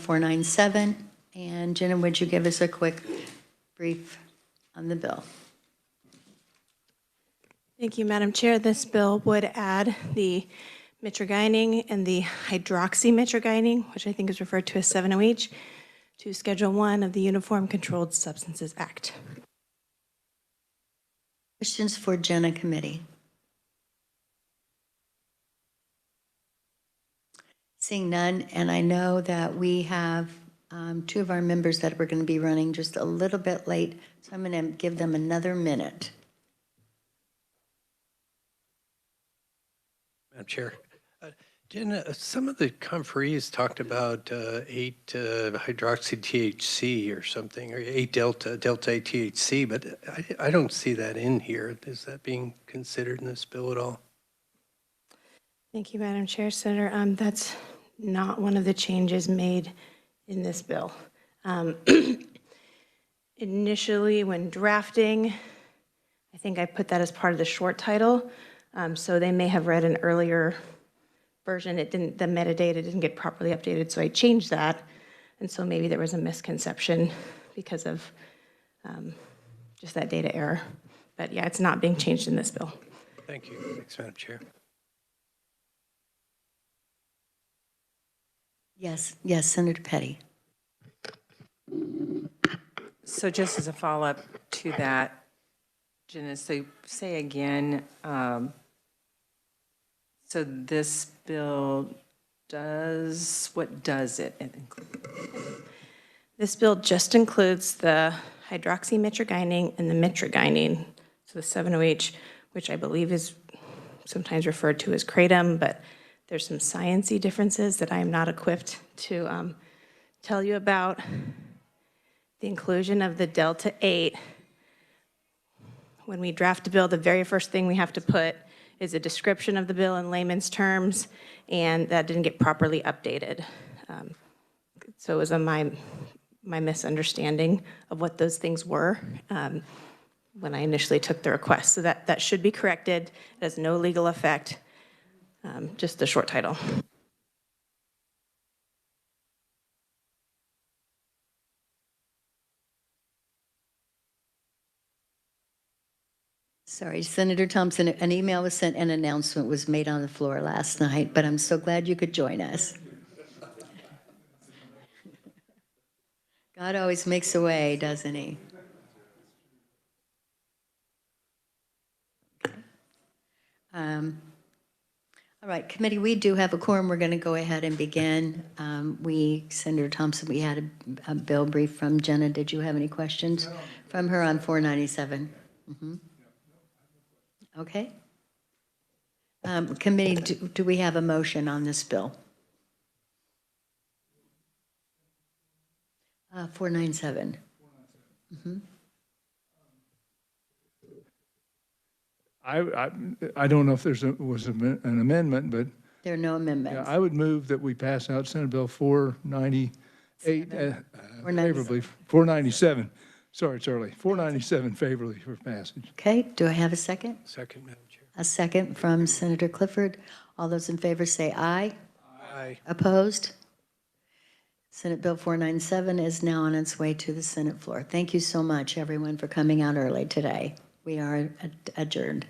497. And Jenna, would you give us a quick brief on the bill? Thank you, Madam Chair. This bill would add the mitragynine and the hydroxymitragynine, which I think is referred to as 7-OH, to Schedule 1 of the Uniform Controlled Substances Act. Questions for Jenna Committee? Seeing none, and I know that we have two of our members that were going to be running just a little bit late, so I'm going to give them another minute. Madam Chair, Jenna, some of the conferees talked about 8-hydroxy-THC or something, or 8-delta-THC, but I don't see that in here. Is that being considered in this bill at all? Thank you, Madam Chair. Senator, that's not one of the changes made in this bill. Initially, when drafting, I think I put that as part of the short title, so they may have read an earlier version. The metadata didn't get properly updated, so I changed that, and so maybe there was a misconception because of just that data error. But yeah, it's not being changed in this bill. Thank you. Thanks, Madam Chair. Yes, Senator Petty. So just as a follow-up to that, Jenna, so say again, so this bill does, what does it include? This bill just includes the hydroxymitragynine and the mitragynine, so the 7-OH, which I believe is sometimes referred to as kratom, but there's some science-y differences that I am not equipped to tell you about. The inclusion of the delta 8. When we draft a bill, the very first thing we have to put is a description of the bill in layman's terms, and that didn't get properly updated. So it was my misunderstanding of what those things were when I initially took the request. So that should be corrected. It has no legal effect, just the short title. Sorry, Senator Thompson, an email was sent, an announcement was made on the floor last night, but I'm so glad you could join us. God always makes a way, doesn't he? All right, committee, we do have a quorum. We're going to go ahead and begin. Senator Thompson, we had a bill brief from Jenna. Did you have any questions from her on 497? Mm-hmm. Okay. Committee, do we have a motion on this bill? 497. Mm-hmm. I don't know if was an amendment, but there are no amendments. Yeah, I would move that we pass out Senate Bill 498 favorably. 497. Sorry, it's early. 497 favorably for passage. Okay. Do I have a second? Second, Madam Chair. A second from Senator Clifford. All those in favor say aye. Aye. Opposed? Senate Bill 497 is now on its way to the Senate floor. Thank you so much, everyone, for coming out early today. We are adjourned.